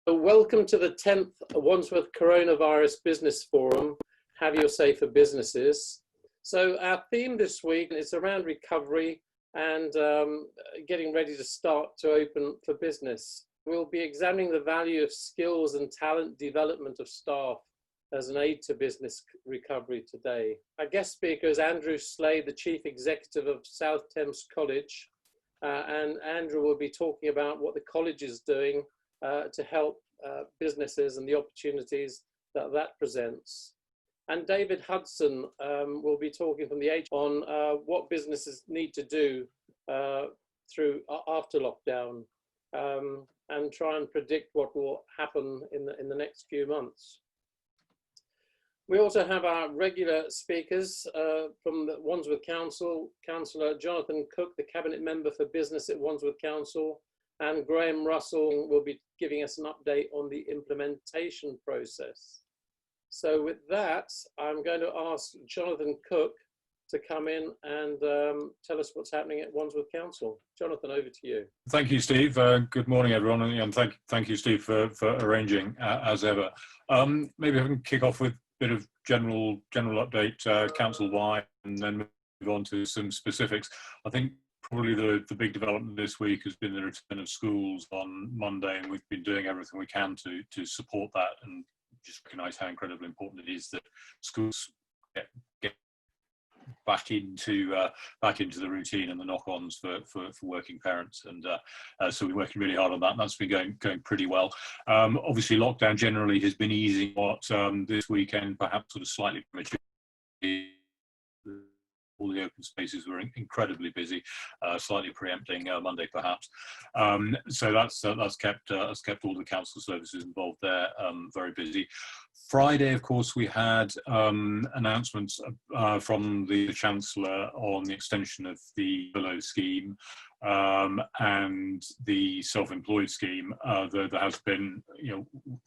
Welcome to the 10th Wandsworth Coronavirus Business Forum, Have Your Say for Businesses. So our theme this week is around recovery and getting ready to start to open for business. We'll be examining the value of skills and talent development of staff as an aid to business recovery today. Our guest speaker is Andrew Slade, the Chief Executive of South Thames College. And Andrew will be talking about what the college is doing to help businesses and the opportunities that that presents. And David Hudson will be talking from the H on what businesses need to do after lockdown and try and predict what will happen in the next few months. We also have our regular speakers from the Wandsworth Council, Councillor Jonathan Cook, the Cabinet Member for Business at Wandsworth Council, and Graham Russell will be giving us an update on the implementation process. So with that, I'm going to ask Jonathan Cook to come in and tell us what's happening at Wandsworth Council. Jonathan, over to you. Thank you, Steve. Good morning, everyone, and thank you, Steve, for arranging as ever. Maybe I can kick off with a bit of general update council-wide, and then move on to some specifics. I think probably the big development this week has been the return of schools on Monday, and we've been doing everything we can to support that and just recognise how incredibly important it is that schools get back into the routine and the knock-ons for working parents, and so we're working really hard on that, and that's been going pretty well. Obviously, lockdown generally has been easing what this weekend perhaps sort of slightly premature. All the open spaces were incredibly busy, slightly preempting Monday perhaps. So that's kept all the council services involved there very busy. Friday, of course, we had announcements from the Chancellor on the extension of the furlough scheme and the self-employed scheme. There has been,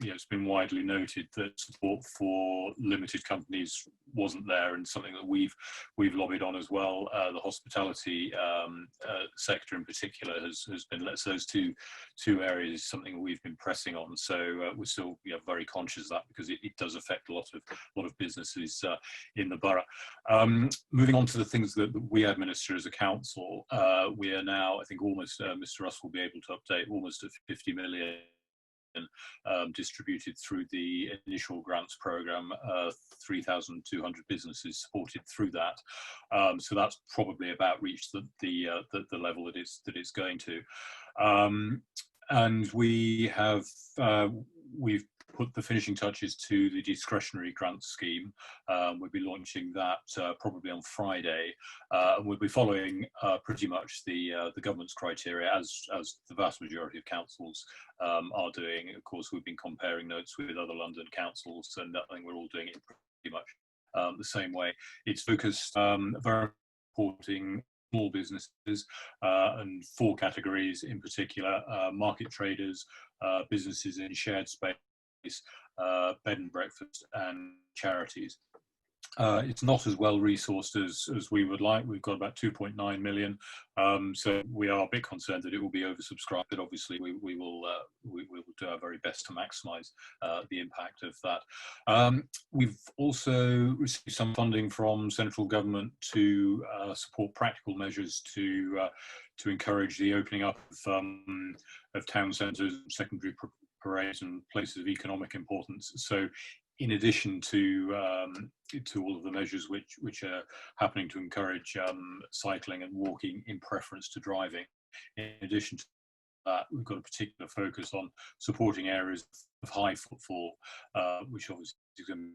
it's been widely noted that support for limited companies wasn't there, and something that we've lobbied on as well. The hospitality sector in particular has been, those two areas is something we've been pressing on. So we're still very conscious of that, because it does affect a lot of businesses in the borough. Moving on to the things that we administer as a council, we are now, I think, almost, Mr. Russ will be able to update, almost at 50 million distributed through the initial grants programme, 3,200 businesses supported through that. So that's probably about reached the level that it's going to. And we have we've put the finishing touches to the discretionary grant scheme. We'll be launching that probably on Friday, and we'll be following pretty much the government's criteria, as the vast majority of councils are doing. Of course, we've been comparing notes with other London councils, and I think we're all doing it pretty much the same way. It's focused very supporting small businesses and 4 categories in particular: market traders, businesses in shared space, bed and breakfast, and charities. It's not as well resourced as we would like. We've got about 2.9 million, so we are a bit concerned that it will be oversubscribed, but obviously we will do our very best to maximise the impact of that. We've also received some funding from central government to support practical measures to encourage the opening up of town centres, secondary parades, and places of economic importance. So, in addition to all of the measures which are happening to encourage cycling and walking in preference to driving, in addition to that, we've got a particular focus on supporting areas of high footfall, which obviously is going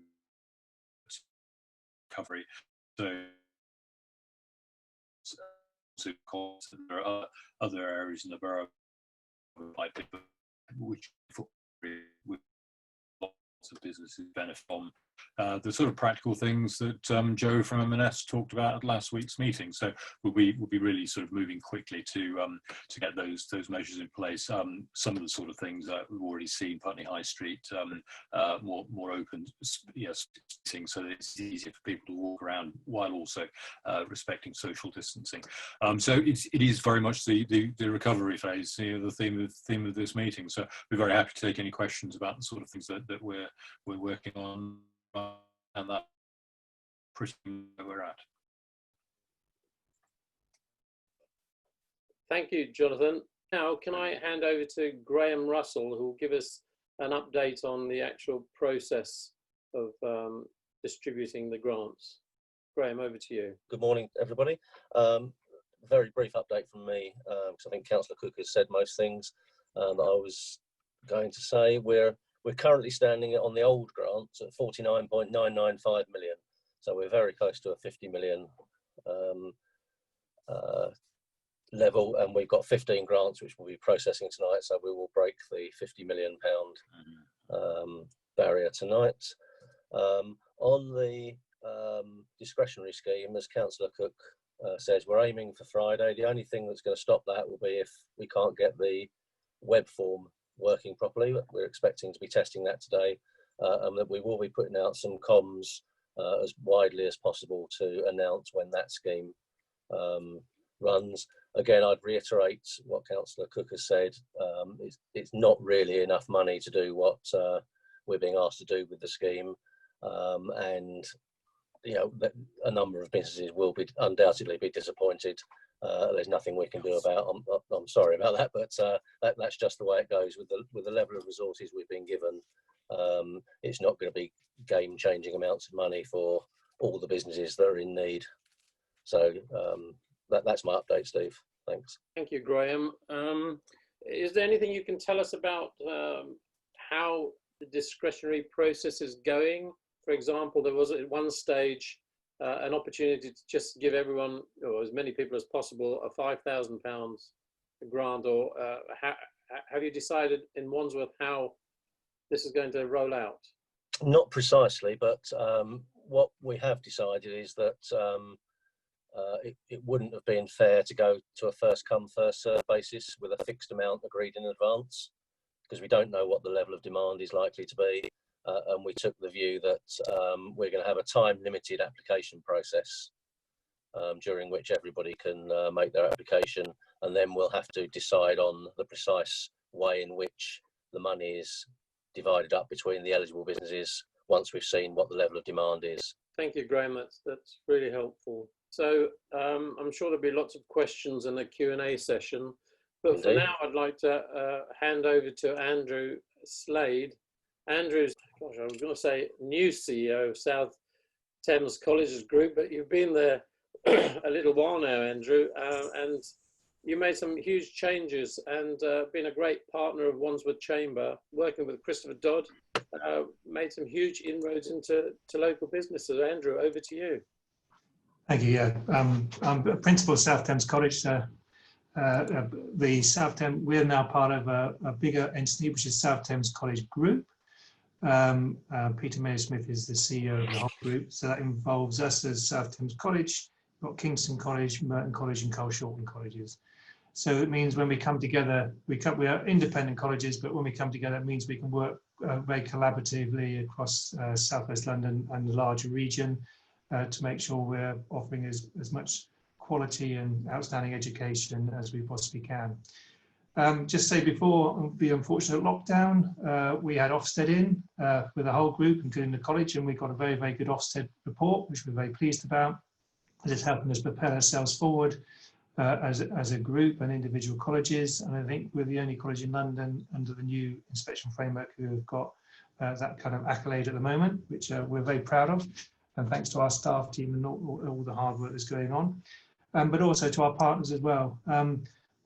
to recovery. So there are other areas in the borough which lots of businesses benefit from the sort of practical things that Joe from M&S talked about at last week's meeting. So we'll be really sort of moving quickly to get those measures in place. Some of the sort of things that we've already seen, Putney High Street, more open, spacing, so that it's easier for people to walk around while also respecting social distancing. So it is very much the recovery phase, the theme of this meeting. So we're very happy to take any questions about the sort of things that we're working on, and that pretty where we're at. Thank you, Jonathan. Now, can I hand over to Graham Russell, who will give us an update on the actual process of distributing the grants. Graham, over to you. Good morning, everybody. Very brief update from me, because I think Councillor Cook has said most things that I was going to say. We're currently standing on the old grants at 49.995 million. So we're very close to a 50 million level, and we've got 15 grants which we'll be processing tonight. So we will break the 50 million pound barrier tonight. On the discretionary scheme, as Councillor Cook says, we're aiming for Friday. The only thing that's going to stop that will be if we can't get the web form working properly. We're expecting to be testing that today, and that we will be putting out some comms as widely as possible to announce when that scheme runs. Again, I'd reiterate what Councillor Cook has said. It's not really enough money to do what we're being asked to do with the scheme, and a number of businesses will undoubtedly be disappointed. There's nothing we can do about. I'm sorry about that, but that's just the way it goes with the level of resources we've been given. It's not going to be game-changing amounts of money for all the businesses that are in need. So that's my update, Steve. Thanks. Thank you, Graham. Is there anything you can tell us about how the discretionary process is going? For example, there was at one stage an opportunity to just give everyone, or as many people as possible, a £5,000 grant, or have you decided in Wandsworth how this is going to roll out? Not precisely, but what we have decided is that it wouldn't have been fair to go to a first come, first serve basis with a fixed amount agreed in advance, because we don't know what the level of demand is likely to be. And we took the view that we're going to have a time-limited application process during which everybody can make their application, and then we'll have to decide on the precise way in which the money is divided up between the eligible businesses once we've seen what the level of demand is. Thank you, Graham. That's really helpful. So I'm sure there'll be lots of questions in the Q&A session, but Indeed. For now I'd like to hand over to Andrew Slade. Andrew's, gosh, I was going to say new CEO of South Thames Colleges Group, but you've been there a little while now, Andrew, and you made some huge changes and been a great partner of Wandsworth Chamber, working with Christopher Dodd, made some huge inroads into local businesses. Andrew, over to you. Thank you. Yeah, I'm a principal of South Thames College. The South Thames, we're now part of a bigger entity, which is South Thames College Group. Peter Mayer-Smith is the CEO of the whole group, so that involves us as South Thames College, we've got Kingston College, Merton College and Cole Shortland colleges. So it means when we come together, we are independent colleges, but when we come together, it means we can work very collaboratively across South West London and the larger region to make sure we're offering as much quality and outstanding education as we possibly can. Just say before the unfortunate lockdown, we had Ofsted in with the whole group, including the college, and we got a very, very good Ofsted report, which we're very pleased about. It's helping us propel ourselves forward as a group and individual colleges. And I think we're the only college in London under the new inspection framework who have got that kind of accolade at the moment, which we're very proud of. And thanks to our staff team and all the hard work that's going on, but also to our partners as well.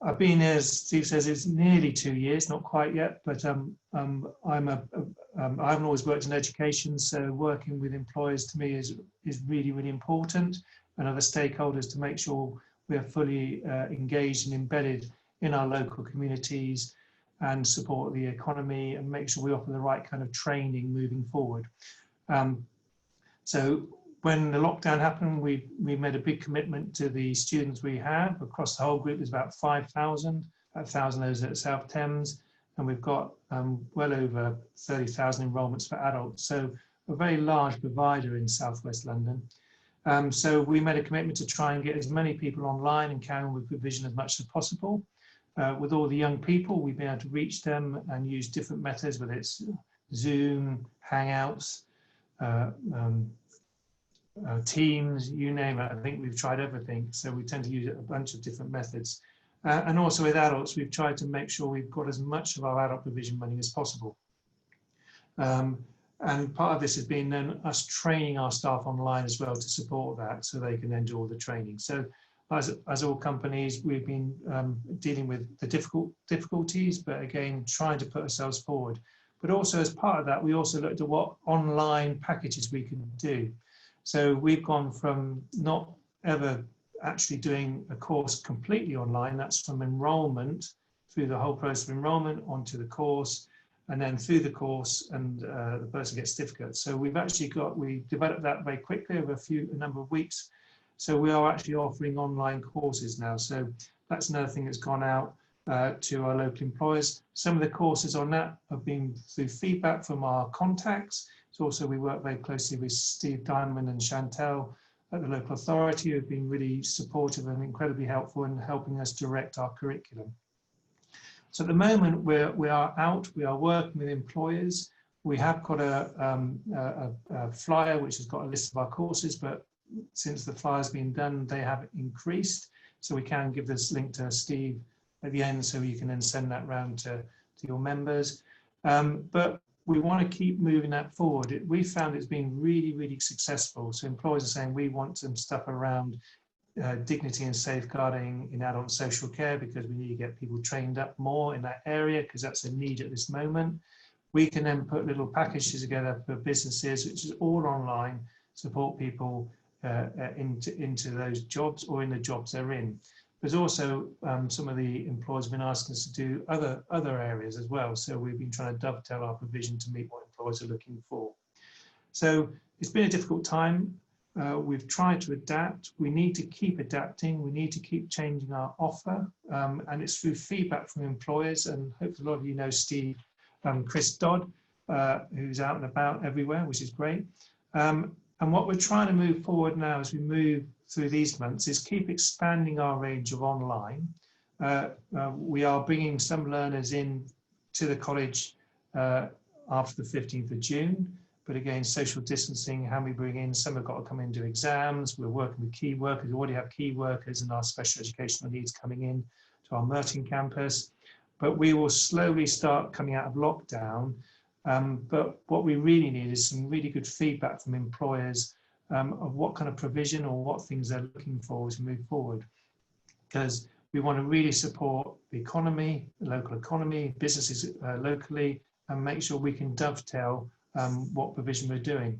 I've been here, as Steve says, it's nearly 2 years, not quite yet, but I haven't always worked in education, so working with employers to me is really, really important, and other stakeholders to make sure we're fully engaged and embedded in our local communities and support the economy and make sure we offer the right kind of training moving forward. So when the lockdown happened, we made a big commitment to the students we have across the whole group. There's about 5,000, about 1,000 of those at South Thames, and we've got well over 30,000 enrolments for adults. So a very large provider in Southwest London. So we made a commitment to try and get as many people online and carry on with provision as much as possible. With all the young people, we've been able to reach them and use different methods, whether it's Zoom, Hangouts, Teams, you name it. I think we've tried everything. So we tend to use a bunch of different methods. And also with adults, we've tried to make sure we've got as much of our adult provision money as possible. And part of this has been then us training our staff online as well to support that, so they can then do all the training. So as all companies, we've been dealing with the difficulties, but again, trying to put ourselves forward. But also as part of that, we also looked at what online packages we can do. So we've gone from not ever actually doing a course completely online. That's from enrollment through the whole process of enrollment onto the course, and then through the course, and the person gets certificates. So we developed that very quickly over a number of weeks. So we are actually offering online courses now. So that's another thing that's gone out to our local employers. Some of the courses on that have been through feedback from our contacts. So also we work very closely with Steve Diamond and Chantel at the local authority, who have been really supportive and incredibly helpful in helping us direct our curriculum. So at the moment we are working with employers. We have got a flyer which has got a list of our courses, but since the flyer's been done, they have increased. So we can give this link to Steve at the end, so you can then send that round to your members. But we want to keep moving that forward. We found it's been really, really successful. So employers are saying we want some stuff around dignity and safeguarding in adult social care, because we need to get people trained up more in that area, because that's a need at this moment. We can then put little packages together for businesses, which is all online, support people into those jobs or in the jobs they're in. There's also some of the employers have been asking us to do other areas as well. So we've been trying to dovetail our provision to meet what employers are looking for. So it's been a difficult time. We've tried to adapt. We need to keep adapting. We need to keep changing our offer. And it's through feedback from employers. And hopefully a lot of you know Steve, Chris Dodd, who's out and about everywhere, which is great. And what we're trying to move forward now as we move through these months is keep expanding our range of online. We are bringing some learners in to the college after the 15th of June. But again, social distancing, how we bring in, some have got to come in and do exams. We're working with key workers. We already have key workers and our special educational needs coming in to our Merton campus. But we will slowly start coming out of lockdown. But what we really need is some really good feedback from employers of what kind of provision or what things they're looking for as we move forward. Because we want to really support the economy, the local economy, businesses locally, and make sure we can dovetail what provision we're doing.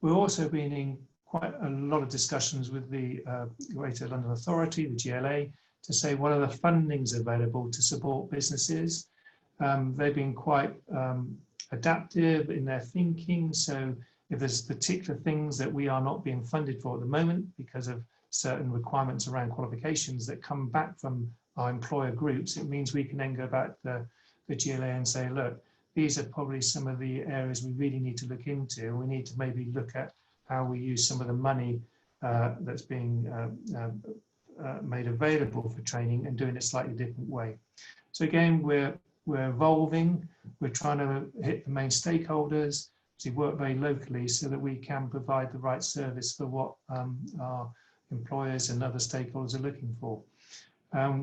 We're also been in quite a lot of discussions with the Greater London Authority, the GLA, to say what are the fundings available to support businesses. They've been quite adaptive in their thinking. So if there's particular things that we are not being funded for at the moment because of certain requirements around qualifications that come back from our employer groups, it means we can then go back to the GLA and say, look, these are probably some of the areas we really need to look into. We need to maybe look at how we use some of the money that's being made available for training and doing it a slightly different way. So again, we're evolving. We're trying to hit the main stakeholders, to work very locally so that we can provide the right service for what our employers and other stakeholders are looking for.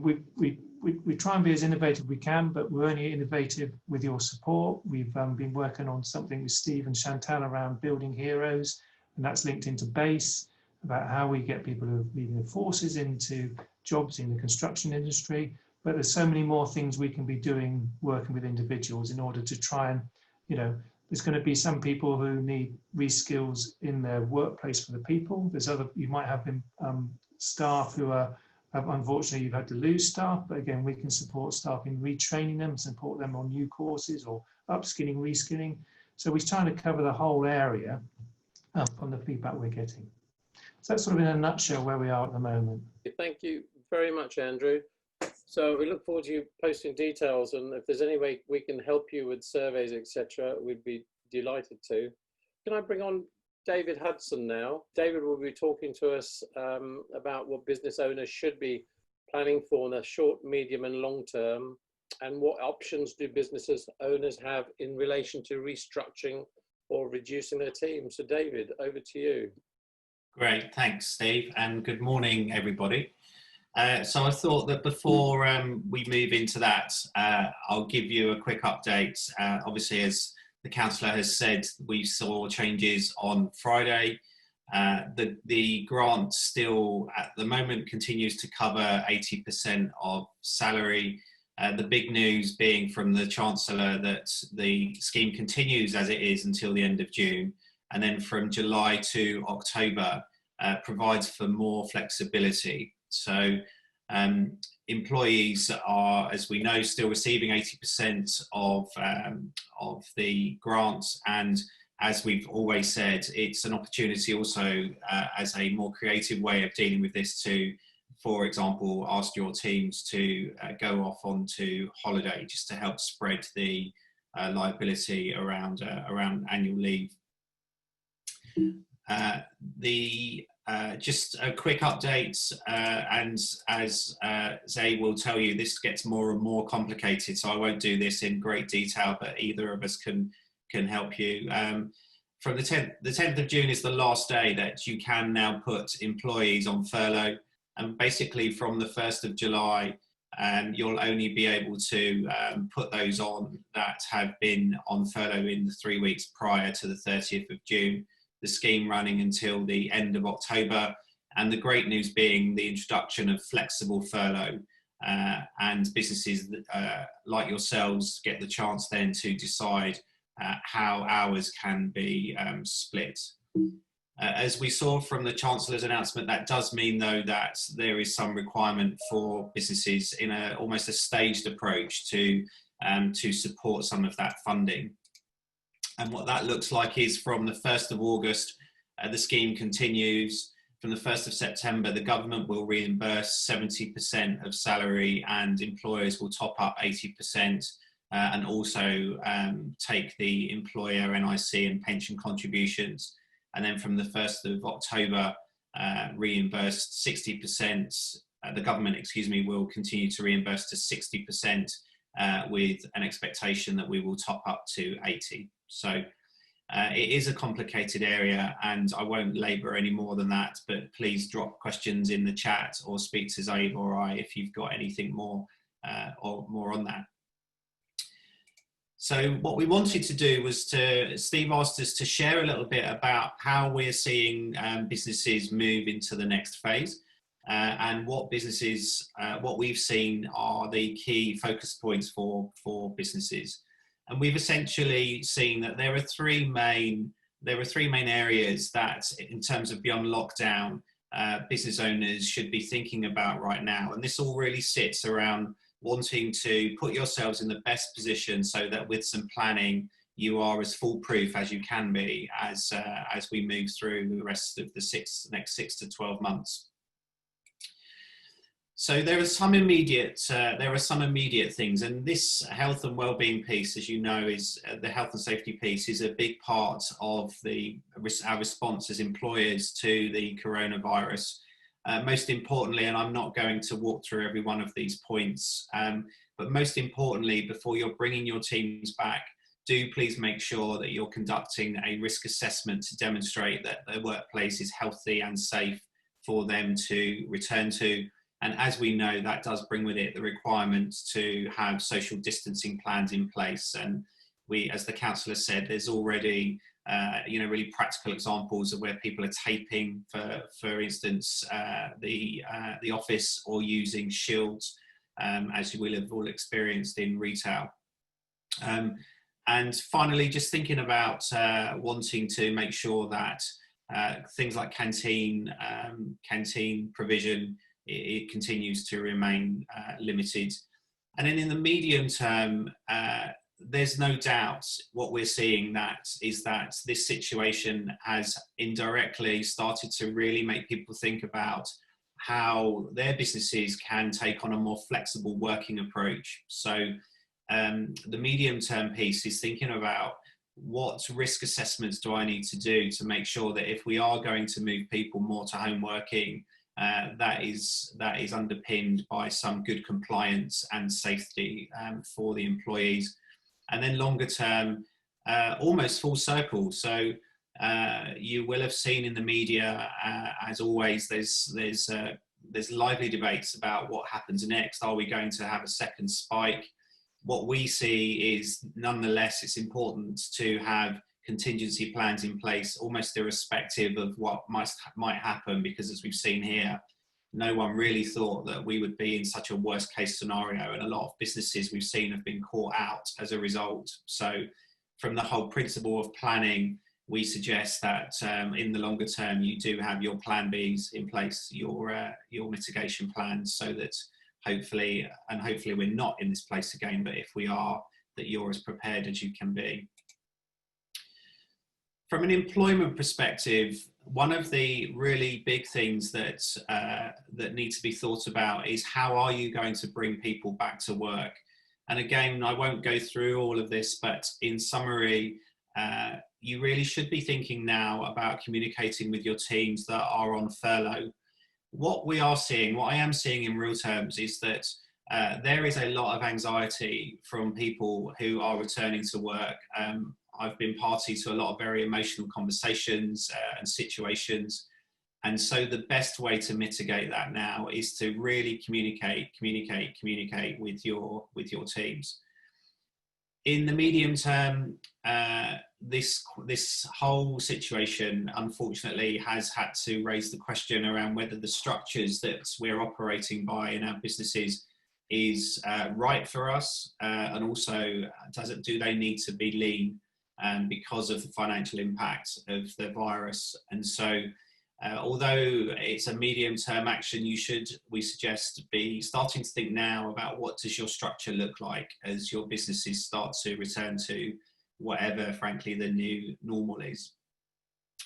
We try and be as innovative as we can, but we're only innovative with your support. We've been working on something with Steve and Chantal around building heroes, and that's linked into BASE, about how we get people who are leaving the forces into jobs in the construction industry. But there's so many more things we can be doing, working with individuals in order to try and, there's going to be some people who need reskills in their workplace for the people. There's you might have staff who are, unfortunately, you've had to lose staff, but again, we can support staff in retraining them, support them on new courses or upskilling, reskilling. So we're trying to cover the whole area. from the feedback we're getting. So that's sort of in a nutshell where we are at the moment. Thank you very much, Andrew. So we look forward to you posting details, and if there's any way we can help you with surveys, etc., we'd be delighted to. Can I bring on David Hudson now? David will be talking to us about what business owners should be planning for in the short, medium and long term, and what options do businesses owners have in relation to restructuring or reducing their team. So David, over to you. Great, thanks Steve, and good morning everybody. So I thought that before we move into that, I'll give you a quick update. Obviously, as the councillor has said, we saw changes on Friday. The grant still at the moment continues to cover 80% of salary. The big news being from the Chancellor that the scheme continues as it is until the end of June, and then from July to October provides for more flexibility. So employees are, as we know, still receiving 80% of the grants, and as we've always said, it's an opportunity also as a more creative way of dealing with this to, for example, ask your teams to go off onto holiday just to help spread the liability around annual leave. Just a quick update, and as Zay will tell you, this gets more and more complicated, so I won't do this in great detail, but either of us can help you. From the 10th of June is the last day that you can now put employees on furlough, and basically from the 1st of July, you'll only be able to put those on that have been on furlough in the 3 weeks prior to the 30th of June. The scheme running until the end of October, and the great news being the introduction of flexible furlough, and businesses like yourselves get the chance then to decide how hours can be split. As we saw from the Chancellor's announcement, that does mean though that there is some requirement for businesses in almost a staged approach to support some of that funding. And what that looks like is from the 1st of August, the scheme continues. From the 1st of September, the government will reimburse 70% of salary and employers will top up 80%, and also take the employer NIC and pension contributions. And then from the 1st of October, reimbursed 60%, the government, will continue to reimburse to 60%, with an expectation that we will top up to 80%. So it is a complicated area, and I won't labour any more than that, but please drop questions in the chat or speak to Zaid or I if you've got anything more on that. So what we wanted to do was Steve asked us to share a little bit about how we're seeing businesses move into the next phase, and what we've seen are the key focus points for businesses. And we've essentially seen that there are three main areas that, in terms of beyond lockdown, business owners should be thinking about right now. And this all really sits around wanting to put yourselves in the best position so that with some planning, you are as foolproof as you can be as we move through the rest of the next 6 to 12 months. So there are some immediate things, and this health and well-being piece, as you know, is the health and safety piece is a big part of our response as employers to the coronavirus. Most importantly, and I'm not going to walk through every one of these points, but most importantly, before you're bringing your teams back, do please make sure that you're conducting a risk assessment to demonstrate that the workplace is healthy and safe for them to return to. And as we know, that does bring with it the requirements to have social distancing plans in place. And we, as the councillor said, there's already really practical examples of where people are taping, for instance, the office, or using shields, as you will have all experienced in retail. And finally, just thinking about wanting to make sure that things like canteen provision, it continues to remain limited. And then in the medium term, there's no doubt what we're seeing is that this situation has indirectly started to really make people think about how their businesses can take on a more flexible working approach. So the medium-term piece is thinking about what risk assessments do I need to do to make sure that if we are going to move people more to home working, that is underpinned by some good compliance and safety for the employees. And then longer term, almost full circle. So you will have seen in the media, as always, there's lively debates about what happens next. Are we going to have a second spike? What we see is, nonetheless, it's important to have contingency plans in place, almost irrespective of what might happen, because as we've seen here, no one really thought that we would be in such a worst case scenario, and a lot of businesses we've seen have been caught out as a result. So from the whole principle of planning, we suggest that in the longer term you do have your plan Bs in place, your mitigation plans, so that hopefully we're not in this place again, but if we are, that you're as prepared as you can be. From an employment perspective, one of the really big things that need to be thought about is, how are you going to bring people back to work? And again, I won't go through all of this, but in summary, you really should be thinking now about communicating with your teams that are on furlough. What I am seeing in real terms is that there is a lot of anxiety from people who are returning to work. I've been party to a lot of very emotional conversations and situations. And so the best way to mitigate that now is to really communicate with your teams. In the medium term, this whole situation, unfortunately, has had to raise the question around whether the structures that we're operating by in our businesses is right for us, and also do they need to be lean because of the financial impact of the virus. And so although it's a medium-term action, we suggest be starting to think now about what does your structure look like as your businesses start to return to whatever, frankly, the new normal is.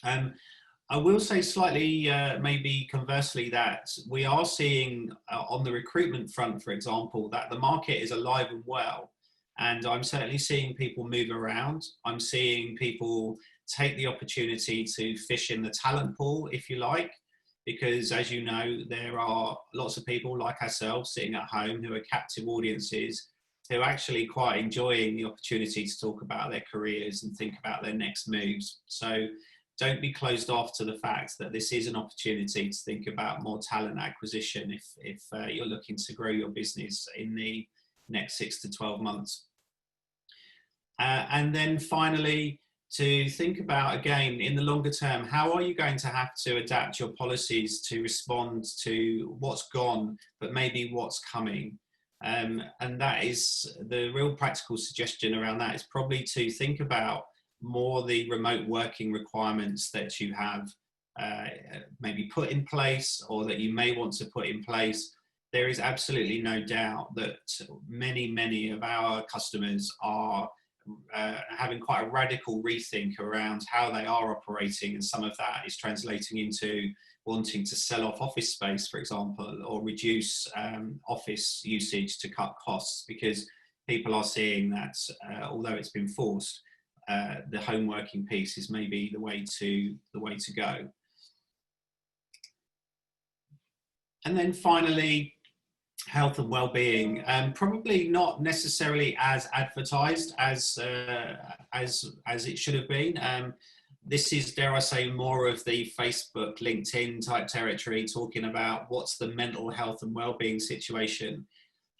I will say slightly, maybe conversely, that we are seeing on the recruitment front, for example, that the market is alive and well. And I'm certainly seeing people move around. I'm seeing people take the opportunity to fish in the talent pool, if you like, because as you know, there are lots of people like ourselves sitting at home who are captive audiences, who are actually quite enjoying the opportunity to talk about their careers and think about their next moves. So don't be closed off to the fact that this is an opportunity to think about more talent acquisition if you're looking to grow your business in the next 6 to 12 months. And then finally, to think about, again, in the longer term, how are you going to have to adapt your policies to respond to what's gone, but maybe what's coming? And that is the real practical suggestion around that, is probably to think about more the remote working requirements that you have maybe put in place, or that you may want to put in place. There is absolutely no doubt that many of our customers are having quite a radical rethink around how they are operating, and some of that is translating into wanting to sell off office space, for example, or reduce office usage to cut costs, because people are seeing that although it's been forced, the home working piece is maybe the way to go. And then finally, health and well-being, probably not necessarily as advertised as it should have been. This is, dare I say, more of the Facebook, LinkedIn type territory, talking about what's the mental health and well-being situation.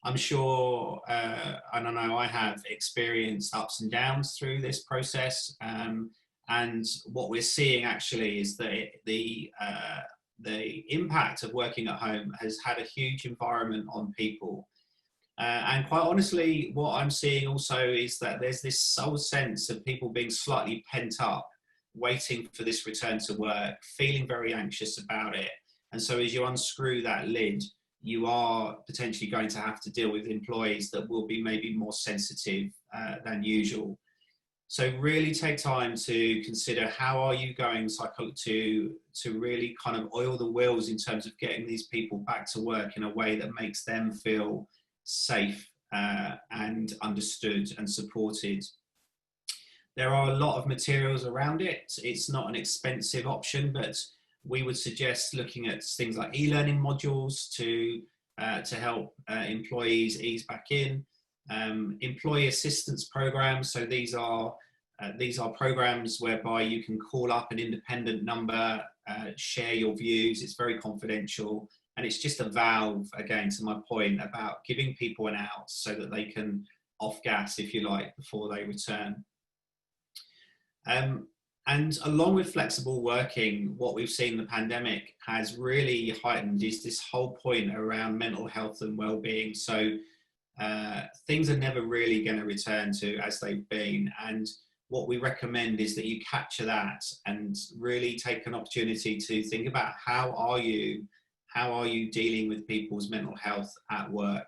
I'm sure, and I know I have experienced ups and downs through this process, and what we're seeing actually is that the impact of working at home has had a huge environment on people. And quite honestly, what I'm seeing also is that there's this sole sense of people being slightly pent up, waiting for this return to work, feeling very anxious about it. And so as you unscrew that lid, you are potentially going to have to deal with employees that will be maybe more sensitive than usual. So really take time to consider how are you going to really kind of oil the wheels in terms of getting these people back to work in a way that makes them feel safe and understood and supported. There are a lot of materials around it. It's not an expensive option, but we would suggest looking at things like e-learning modules to help employees ease back in. Employee assistance programs. So these are programs whereby you can call up an independent number, share your views. It's very confidential, and it's just a valve, again, to my point about giving people an out so that they can off gas, if you like, before they return. And along with flexible working, what we've seen in the pandemic has really heightened is this whole point around mental health and well-being. So things are never really going to return to as they've been. And what we recommend is that you capture that and really take an opportunity to think about how are you dealing with people's mental health at work.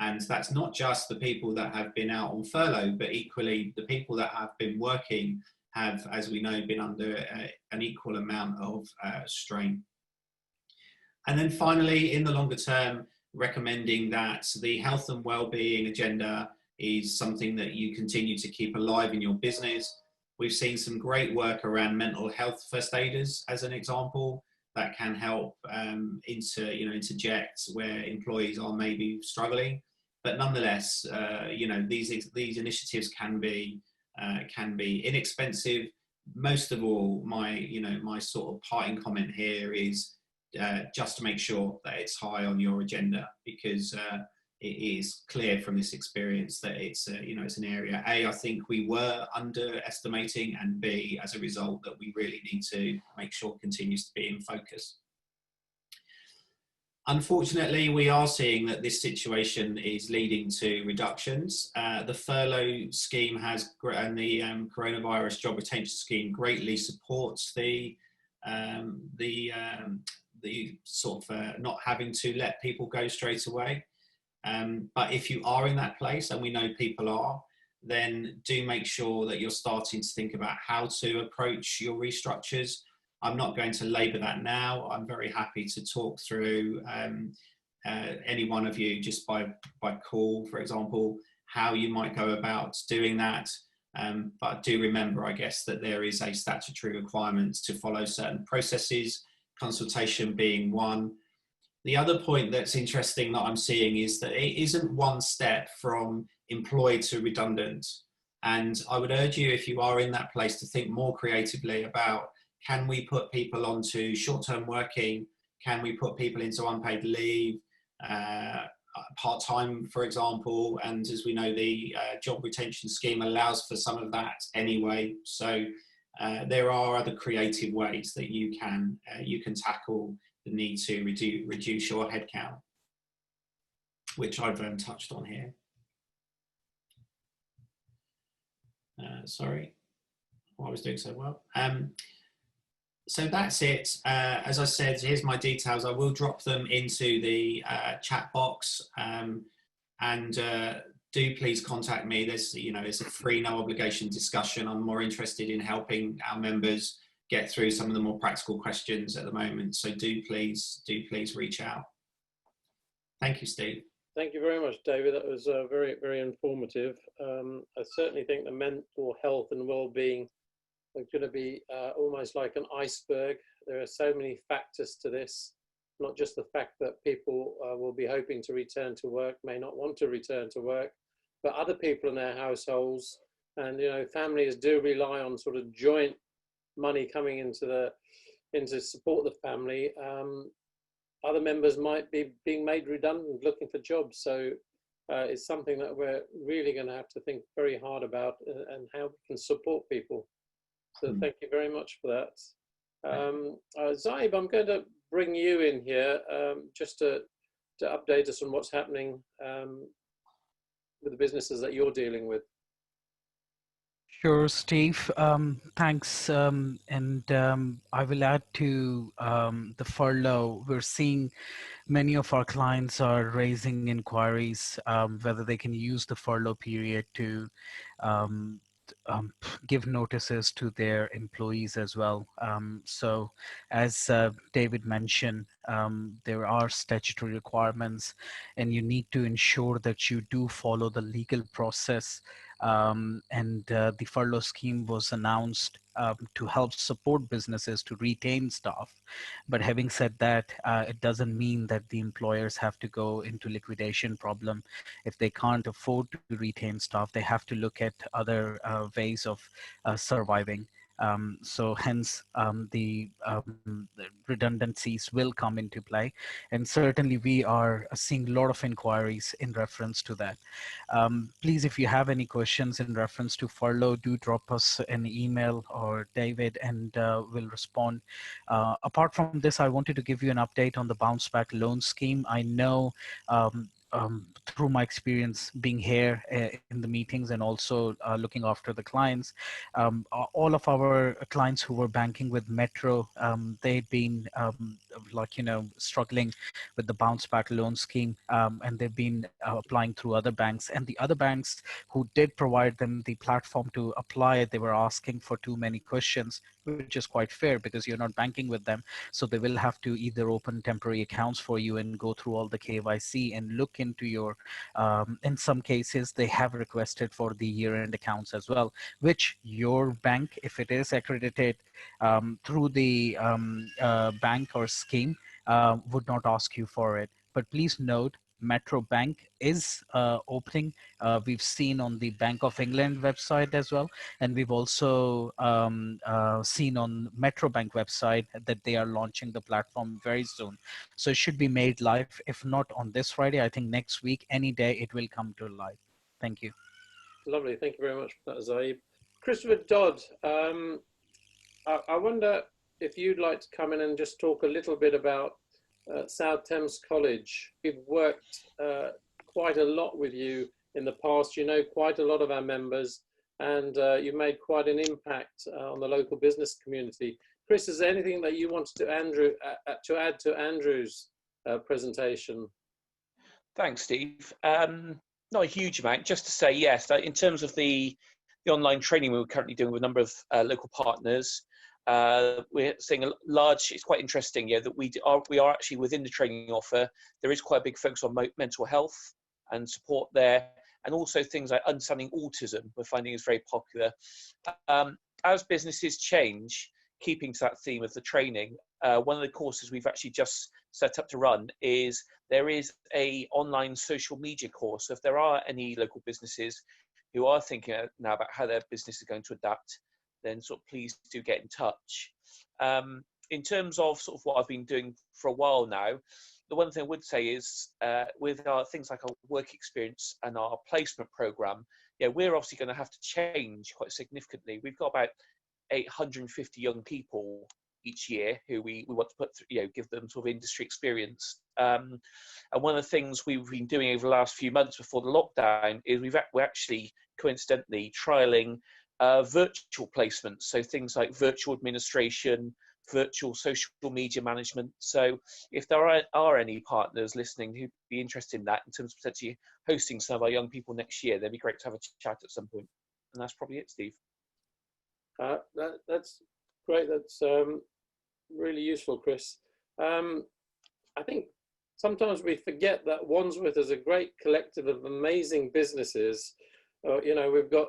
And that's not just the people that have been out on furlough, but equally the people that have been working have, as we know, been under an equal amount of strain. And then finally, in the longer term, recommending that the health and well-being agenda is something that you continue to keep alive in your business. We've seen some great work around mental health first aiders, as an example, that can help interject where employees are maybe struggling. But nonetheless, these initiatives can be inexpensive. Most of all, my sort of parting comment here is just to make sure that it's high on your agenda, because it is clear from this experience that it's an area, A, I think we were underestimating, and B, as a result, that we really need to make sure continues to be in focus. Unfortunately, we are seeing that this situation is leading to reductions. The furlough scheme and the coronavirus job retention scheme greatly supports the sort of not having to let people go straight away. But if you are in that place, and we know people are, then do make sure that you're starting to think about how to approach your restructures. I'm not going to labour that now. I'm very happy to talk through any one of you just by call, for example, how you might go about doing that. But do remember, I guess, that there is a statutory requirement to follow certain processes, consultation being one. The other point that's interesting that I'm seeing is that it isn't one step from employed to redundant. And I would urge you, if you are in that place, to think more creatively about, can we put people onto short-term working? Can we put people into unpaid leave, part-time, for example? And as we know, the job retention scheme allows for some of that anyway. So there are other creative ways that you can tackle the need to reduce your headcount, which I've touched on here. Sorry, I was doing so well. So that's it. As I said, here's my details. I will drop them into the chat box, and do please contact me. There's, it's a free, no obligation discussion. I'm more interested in helping our members get through some of the more practical questions at the moment. So do please reach out. Thank you, Steve. Thank you very much, David. That was very, very informative. I certainly think the mental health and well-being are going to be almost like an iceberg. There are so many factors to this, not just the fact that people will be hoping to return to work, may not want to return to work, but other people in their households, and families do rely on sort of joint money coming into support the family. Other members might be being made redundant, looking for jobs. So it's something that we're really going to have to think very hard about, and how we can support people. So thank you very much for that. Zaib, I'm going to bring you in here just to update us on what's happening with the businesses that you're dealing with. Sure, Steve. Thanks. I will add to the furlough. We're seeing many of our clients are raising inquiries whether they can use the furlough period to um, give notices to their employees as well. So as David mentioned, there are statutory requirements and you need to ensure that you do follow the legal process. The furlough scheme was announced to help support businesses to retain staff. But having said that, it doesn't mean that the employers have to go into liquidation problem. If they can't afford to retain staff, they have to look at other ways of surviving. So hence the redundancies will come into play. And certainly we are seeing a lot of inquiries in reference to that. Please, if you have any questions in reference to furlough, do drop us an email or David and we'll respond. Apart from this, I wanted to give you an update on the bounce back loan scheme. I know through my experience being here in the meetings and also looking after the clients, all of our clients who were banking with Metro, they've been struggling with the bounce back loan scheme, and they've been applying through other banks. And the other banks who did provide them the platform to apply, they were asking for too many questions, which is quite fair because you're not banking with them. So they will have to either open temporary accounts for you and go through all the KYC and look into your, in some cases, they have requested for the year-end accounts as well, which your bank, if it is accredited through the bank or scheme, would not ask you for it. But please note, Metro Bank is opening. We've seen on the Bank of England website as well. And we've also seen on Metro Bank website that they are launching the platform very soon. So it should be made live. If not on this Friday, I think next week, any day it will come to life. Thank you. Lovely. Thank you very much for that, Zaib. Christopher Dodd, I wonder if you'd like to come in and just talk a little bit about South Thames College. We've worked quite a lot with you in the past. You know quite a lot of our members, and you've made quite an impact on the local business community. Chris, is there anything that you wanted to add to Andrew's presentation? Thanks, Steve. Not a huge amount, just to say yes, in terms of the online training we're currently doing with a number of local partners, we're seeing a large, it's quite interesting, that we are actually within the training offer. There is quite a big focus on mental health and support there, and also things like understanding autism we're finding is very popular. As businesses change, keeping to that theme of the training, one of the courses we've actually just set up to run is there is a online social media course. So if there are any local businesses who are thinking now about how their business is going to adapt, then sort of please do get in touch. In terms of sort of what I've been doing for a while now, the one thing I would say is with our things like our work experience and our placement program, we're obviously going to have to change quite significantly. We've got about 850 young people each year who we want to put through, give them sort of industry experience. And one of the things we've been doing over the last few months before the lockdown is we're actually coincidentally trialing virtual placements. So things like virtual administration, virtual social media management. So if there are any partners listening who'd be interested in that in terms of potentially hosting some of our young people next year, they'd be great to have a chat at some point. And that's probably it, Steve. That's great. That's really useful, Chris. I think sometimes we forget that Wandsworth is a great collective of amazing businesses. We've got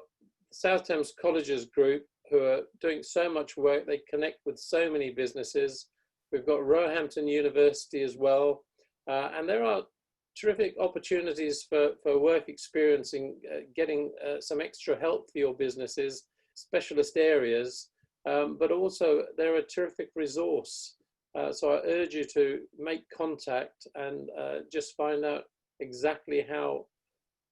South Thames Colleges Group who are doing so much work. They connect with so many businesses. We've got Roehampton University as well. And there are terrific opportunities for work experience in getting some extra help for your businesses, specialist areas, but also they're a terrific resource. So I urge you to make contact and just find out exactly how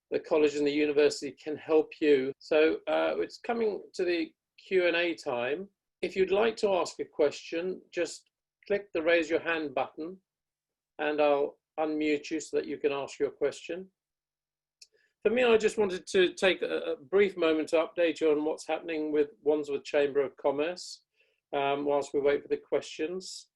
the college and the university can help you. So it's coming to the Q&A time. If you'd like to ask a question, just click the raise your hand button and I'll unmute you so that you can ask your question. For me, I just wanted to take a brief moment to update you on what's happening with Wandsworth Chamber of Commerce whilst we wait for the questions.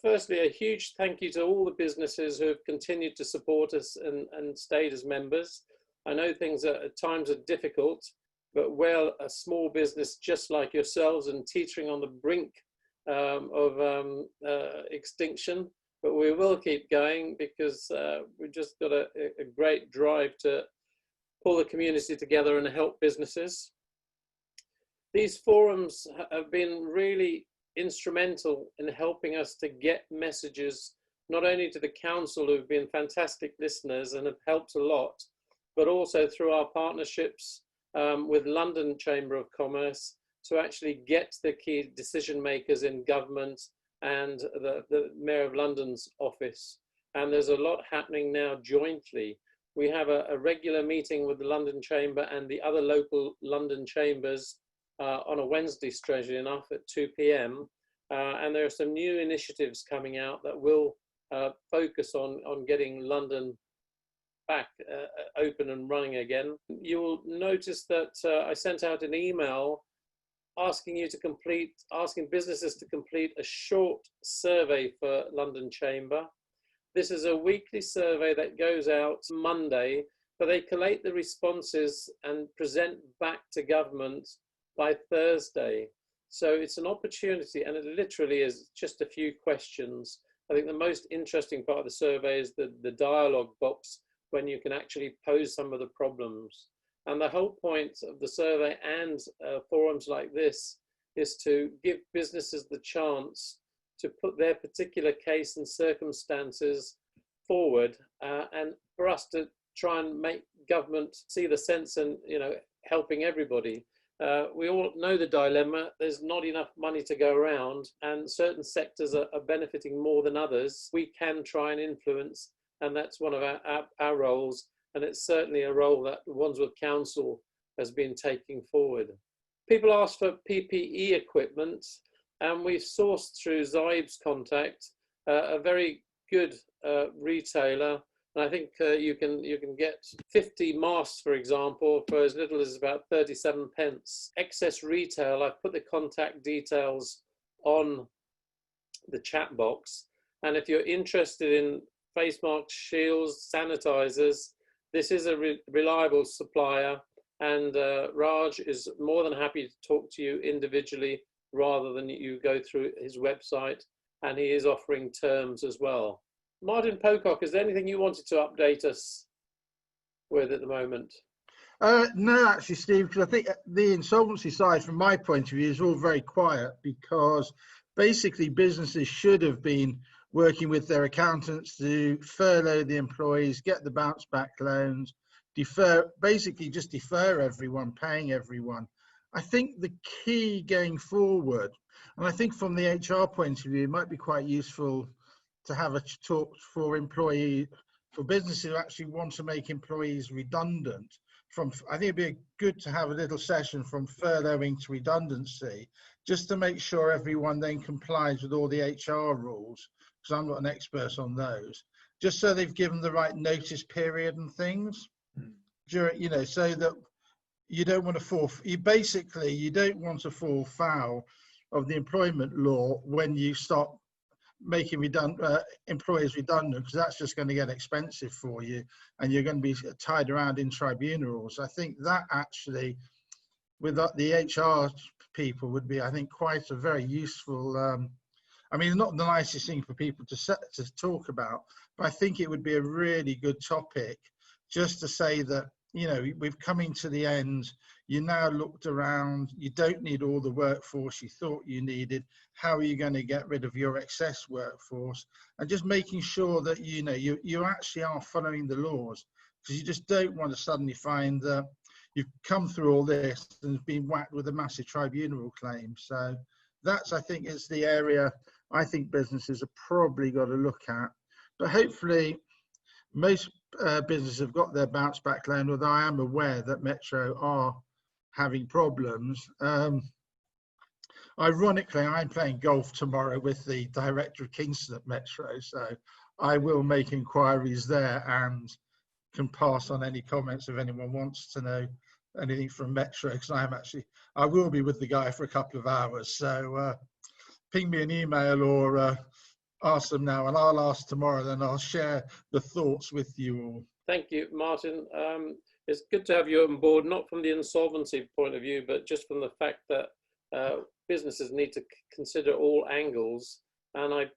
Firstly, a huge thank you to all the businesses who have continued to support us and stayed as members. I know things at times are difficult, but we're a small business just like yourselves and teetering on the brink of extinction, but we will keep going because we've just got a great drive to pull the community together and help businesses. These forums have been really instrumental in helping us to get messages, not only to the council, who've been fantastic listeners and have helped a lot, but also through our partnerships with London Chamber of Commerce to actually get the key decision makers in government and the Mayor of London's office. And there's a lot happening now jointly. We have a regular meeting with the London Chamber and the other local London chambers on a Wednesday, strangely enough, at 2 p.m. And there are some new initiatives coming out that will focus on getting London back open and running again. You'll notice that I sent out an email asking businesses to complete a short survey for London Chamber. This is a weekly survey that goes out Monday, but they collate the responses and present back to government by Thursday. So it's an opportunity, and it literally is just a few questions. I think the most interesting part of the survey is the dialogue box, when you can actually pose some of the problems. And the whole point of the survey and forums like this is to give businesses the chance to put their particular case and circumstances forward, and for us to try and make government see the sense in, helping everybody. We all know the dilemma. There's not enough money to go around, and certain sectors are benefiting more than others. We can try and influence, and that's one of our roles, and it's certainly a role that the Wandsworth Council has been taking forward. People ask for PPE equipment, and we've sourced through Zyb's contact a very good retailer. And I think you can get 50 masks, for example, for as little as about 37 pence. Excess Retail, I've put the contact details on the chat box. And if you're interested in face masks, shields, sanitizers, this is a reliable supplier. And Raj is more than happy to talk to you individually rather than you go through his website. And he is offering terms as well. Martin Pocock, is there anything you wanted to update us with at the moment? No, actually, Steve, because I think the insolvency side, from my point of view, is all very quiet, because basically businesses should have been working with their accountants to furlough the employees, get the bounce back loans, basically just defer everyone, paying everyone. I think the key going forward, and I think from the HR point of view, it might be quite useful to have a talk for businesses who actually want to make employees redundant. I think it'd be good to have a little session from furloughing to redundancy, just to make sure everyone then complies with all the HR rules, because I'm not an expert on those, just so they've given the right notice period and things, during, so that you don't want to you don't want to fall foul of the employment law when you stop making employees redundant, because that's just going to get expensive for you, and you're going to be tied around in tribunals. I think that actually, with the HR people, would be, I think, quite a very useful. I mean, not the nicest thing for people to talk about, but I think it would be a really good topic, just to say that, we've coming to the end. You now looked around, you don't need all the workforce you thought you needed. How are you going to get rid of your excess workforce? And just making sure that, you actually are following the laws, because you just don't want to suddenly find that you've come through all this and been whacked with a massive tribunal claim. So that's, I think, is the area I think businesses have probably got to look at. But hopefully most businesses have got their bounce back loan, although I am aware that Metro are having problems. Ironically, I'm playing golf tomorrow with the director of Kingston at Metro, so I will make inquiries there and can pass on any comments if anyone wants to know anything from Metro, because I will be with the guy for a couple of hours. So ping me an email or ask them now, and I'll ask tomorrow, then I'll share the thoughts with you all. Thank you, Martin. It's good to have you on board, not from the insolvency point of view, but just from the fact that businesses need to consider all angles. And I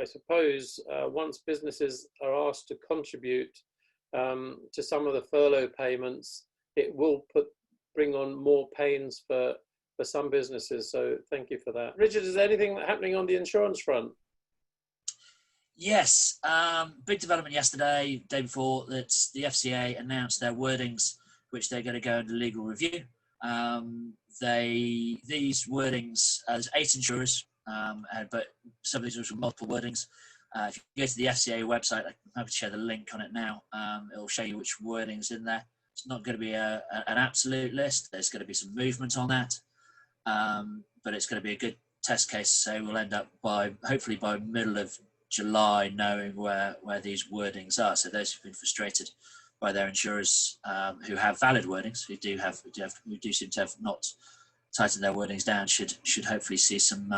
suppose once businesses are asked to contribute to some of the furlough payments, it will bring on more pains for some businesses. So thank you for that. Richard, is there anything happening on the insurance front? Yes, big development yesterday, day before, that the FCA announced their wordings, which they're going to go into legal review. These wordings, there's 8 insurers, but some of these are multiple wordings. If you go to the FCA website, I'm happy to share the link on it now. It'll show you which wording's in there. It's not going to be an absolute list. There's going to be some movement on that, but it's going to be a good test case. So we'll end up hopefully by middle of July knowing where these wordings are. So those who've been frustrated by their insurers who have valid wordings, who do seem to have not tightened their wordings down, should hopefully see some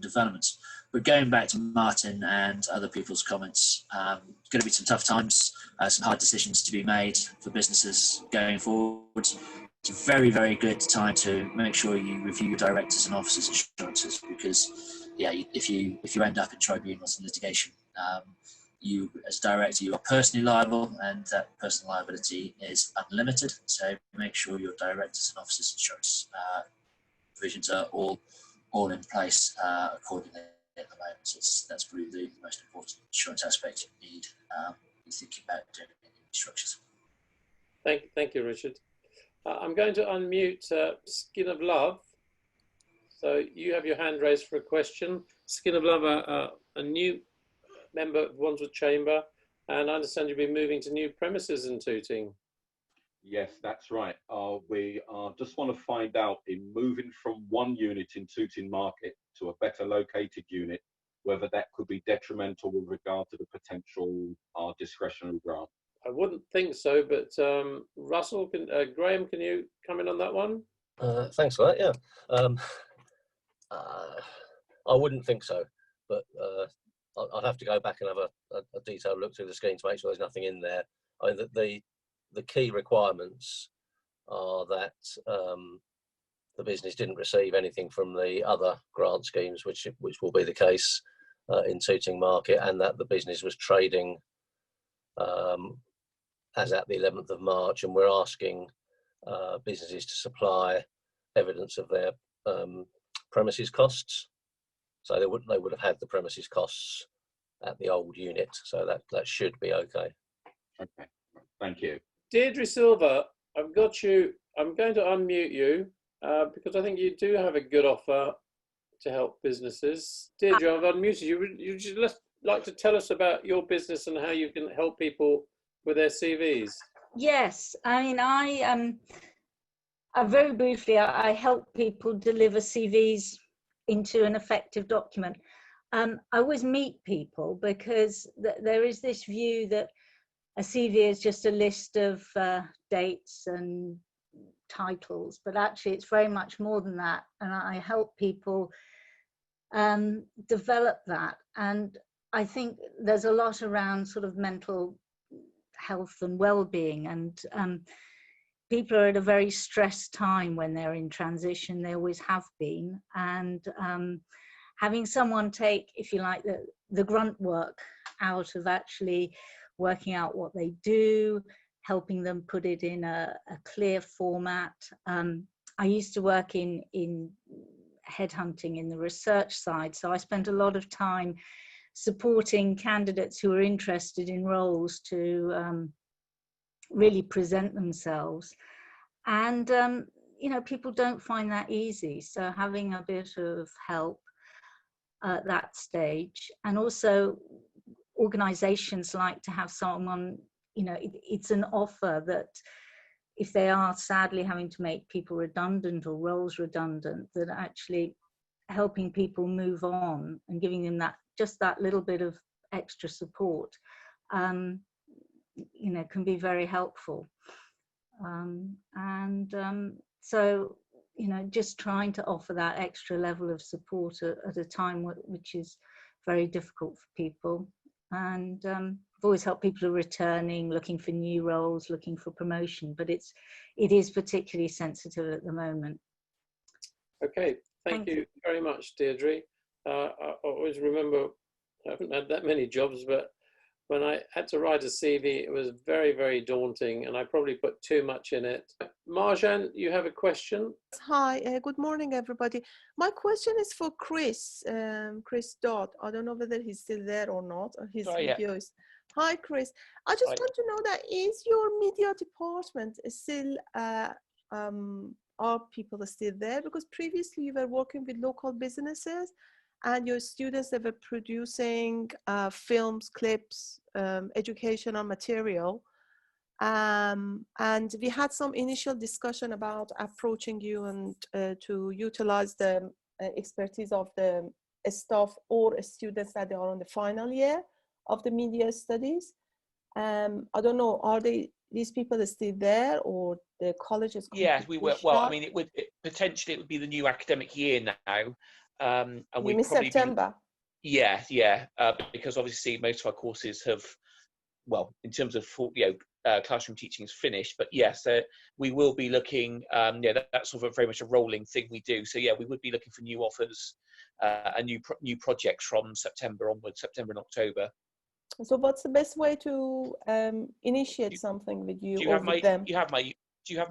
developments. But going back to Martin and other people's comments, going to be some tough times, some hard decisions to be made for businesses going forward. It's a very, very good time to make sure you review your directors and officers' insurances, because if you end up in tribunals and litigation, you as director, you are personally liable, and that personal liability is unlimited. So make sure your directors and officers' insurance provisions are all in place accordingly at the moment. So that's probably the most important insurance aspect you need when thinking about doing any structures. Thank you, Richard. I'm going to unmute Skin of Love. So you have your hand raised for a question. Skin of Love, a new member of Wandsworth Chamber, and I understand you'll be moving to new premises in Tooting. Yes, that's right. We just want to find out, in moving from one unit in Tooting Market to a better located unit, whether that could be detrimental with regard to the potential discretionary grant. I wouldn't think so, but Russell, Graham, can you come in on that one? Thanks for that. Yeah, I wouldn't think so, but I'd have to go back and have a detailed look through the scheme to make sure there's nothing in there. I mean, the key requirements are that the business didn't receive anything from the other grant schemes, which will be the case in Tooting Market, and that the business was trading as at the 11th of March, and we're asking businesses to supply evidence of their premises costs. So they would have had the premises costs at the old unit, so that should be okay. Okay, thank you. Deirdre Silver, I've got you. I'm going to unmute you because I think you do have a good offer to help businesses. Deirdre, I've unmuted you. Would you just like to tell us about your business and how you can help people with their CVs? Yes, I mean, I very briefly, I help people deliver CVs into an effective document. I always meet people because there is this view that a CV is just a list of dates and titles, but actually it's very much more than that. And I help people develop that. And I think there's a lot around sort of mental health and well-being, and people are at a very stressed time when they're in transition. They always have been, and having someone take, if you like, the grunt work out of actually working out what they do, helping them put it in a clear format. I used to work in headhunting in the research side, so I spent a lot of time supporting candidates who are interested in roles to really present themselves. And, you know, people don't find that easy. So having a bit of help at that stage, and also organizations like to have someone, you know, it's an offer that if they are sadly having to make people redundant or roles redundant, that actually helping people move on and giving them that, just that little bit of extra support can be very helpful. So, just trying to offer that extra level of support at a time which is very difficult for people. And I've always helped people who are returning, looking for new roles, looking for promotion, but it is particularly sensitive at the moment. Okay, thank you very much, Deirdre. I always remember, I haven't had that many jobs, but when I had to write a CV, it was very, very daunting, and I probably put too much in it. Marjan, you have a question? Hi, good morning, everybody. My question is for Chris, Chris Dodd. I don't know whether he's still there or not, or his video is. Hi, Chris. I just want to know that is your media department still, are people still there? Because previously you were working with local businesses, and your students, they were producing films, clips, educational material. And we had some initial discussion about approaching you and to utilize the expertise of the staff or students that they are on the final year of the media studies. I don't know, are these people are still there, or the college is? Yes, we were. Well, I mean, potentially it would be the new academic year now. And we probably September. Because obviously most of our courses have, well, in terms of classroom teaching is finished, but yes, we will be looking. That's sort of very much a rolling thing we do. So yeah, we would be looking for new offers and new projects from September onwards, September and October. So what's the best way to initiate something with you? Do you have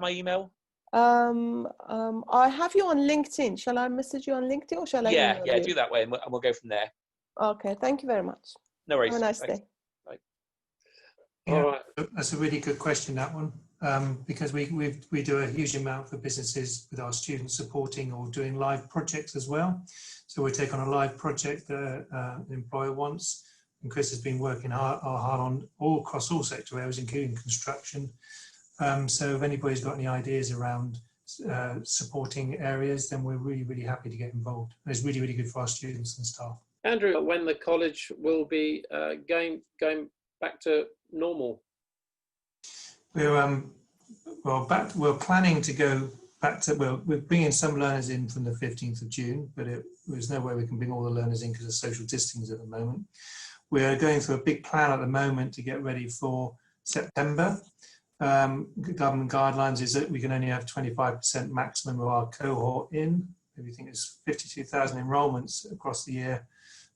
my email? I have you on LinkedIn. Shall I message you on LinkedIn, or shall I email you? Do that way, and we'll go from there. Okay, thank you very much. No worries. Have a nice Thanks. day. Bye. All right. That's a really good question, that one, because we do a huge amount for businesses with our students supporting or doing live projects as well. So we take on a live project that an employer wants, and Chris has been working hard on across all sector areas, including construction. So if anybody's got any ideas around supporting areas, then we're really, really happy to get involved. And it's really, really good for our students and staff. Andrew, when the college will be going back to normal? We're planning to go back to, we're bringing some learners in from the 15th of June, but there's no way we can bring all the learners in because of social distancing at the moment. We're going through a big plan at the moment to get ready for September. Government guidelines is that we can only have 25% maximum of our cohort in. We think it's 52,000 enrolments across the year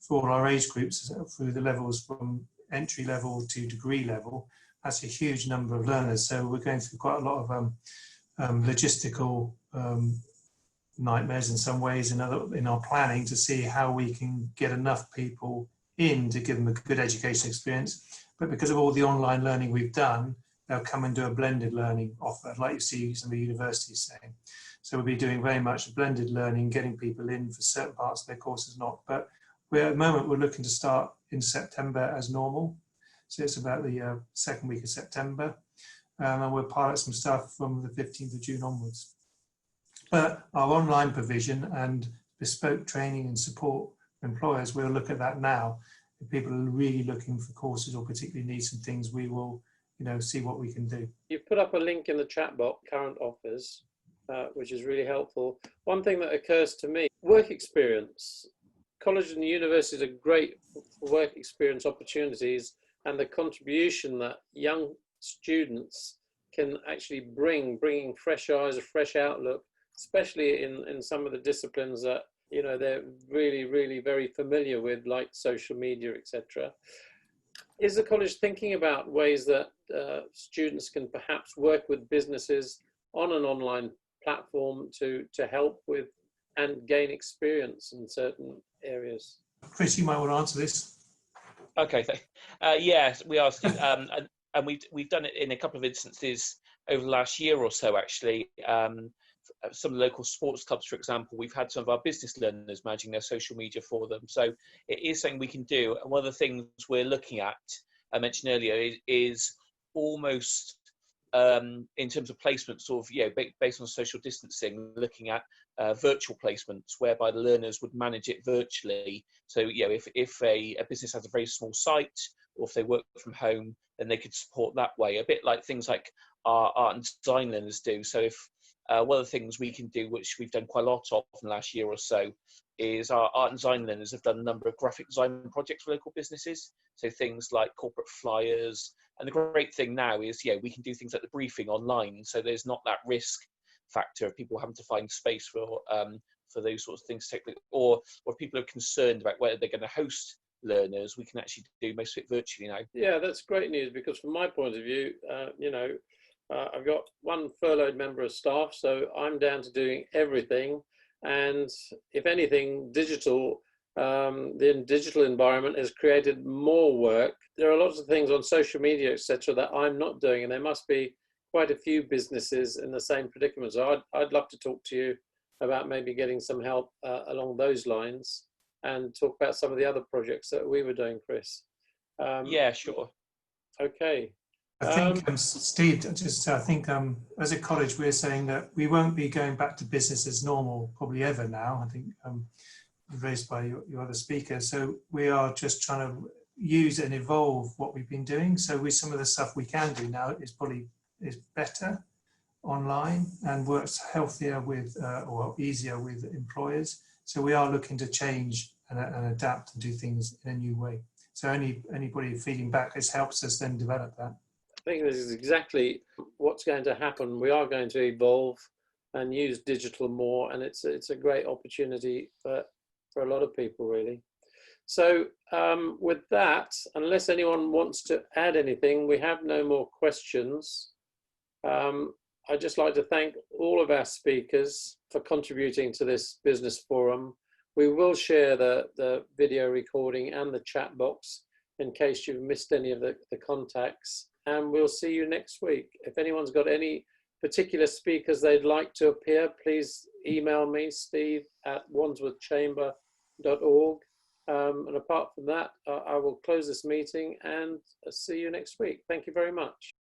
for all our age groups through the levels from entry level to degree level. That's a huge number of learners. So we're going through quite a lot of logistical nightmares in some ways in our planning to see how we can get enough people in to give them a good education experience. But because of all the online learning we've done, they'll come and do a blended learning offer, like you see some of the universities saying. So we'll be doing very much blended learning, getting people in for certain parts of their courses not. But at the moment, we're looking to start in September as normal. So it's about the second week of September. And we'll pilot some stuff from the 15th of June onwards. But our online provision and bespoke training and support for employers, we'll look at that now. If people are really looking for courses or particularly need some things, we will see what we can do. You've put up a link in the chat box, current offers, which is really helpful. One thing that occurs to me, work experience. Colleges and universities are great for work experience opportunities, and the contribution that young students can actually bringing fresh eyes, a fresh outlook, especially in some of the disciplines that they're really, really very familiar with, like social media, etc. Is the college thinking about ways that students can perhaps work with businesses on an online platform to help with and gain experience in certain areas? Chris, you might want to answer this. Okay, yes, we are, Steve, and we've done it in a couple of instances over the last year or so, actually. Some of the local sports clubs, for example, we've had some of our business learners managing their social media for them. So it is something we can do. And one of the things we're looking at, I mentioned earlier, is almost in terms of placement, sort of, based on social distancing, looking at virtual placements whereby the learners would manage it virtually. So, if a business has a very small site or if they work from home, then they could support that way, a bit like things like our art and design learners do. So if one of the things we can do, which we've done quite a lot of in the last year or so, is our art and design learners have done a number of graphic design projects for local businesses. So things like corporate flyers. And the great thing now is, yeah, we can do things like the briefing online. So there's not that risk factor of people having to find space for those sorts of things, or if people are concerned about whether they're going to host learners, we can actually do most of it virtually now. Yeah, that's great news, because from my point of view, I've got one furloughed member of staff, so I'm down to doing everything. And if anything, the digital environment has created more work. There are lots of things on social media, etc., that I'm not doing, and there must be quite a few businesses in the same predicament. So I'd love to talk to you about maybe getting some help along those lines, and talk about some of the other projects that we were doing, Chris. Yeah, sure. Okay. I think, Steve, I think as a college, we're saying that we won't be going back to business as normal probably ever now. I think raised by your other speakers. So we are just trying to use and evolve what we've been doing. So with some of the stuff we can do now is better online and works healthier with or easier with employers. So we are looking to change and adapt and do things in a new way. So anybody feeding back, this helps us then develop that. I think this is exactly what's going to happen. We are going to evolve and use digital more, and it's a great opportunity for a lot of people, really. So with that, unless anyone wants to add anything, we have no more questions. I'd just like to thank all of our speakers for contributing to this business forum. We will share the video recording and the chat box in case you've missed any of the contacts. And we'll see you next week. If anyone's got any particular speakers they'd like to appear, please email me, steve@wandsworthchamber.org. And apart from that, I will close this meeting and see you next week. Thank you very much.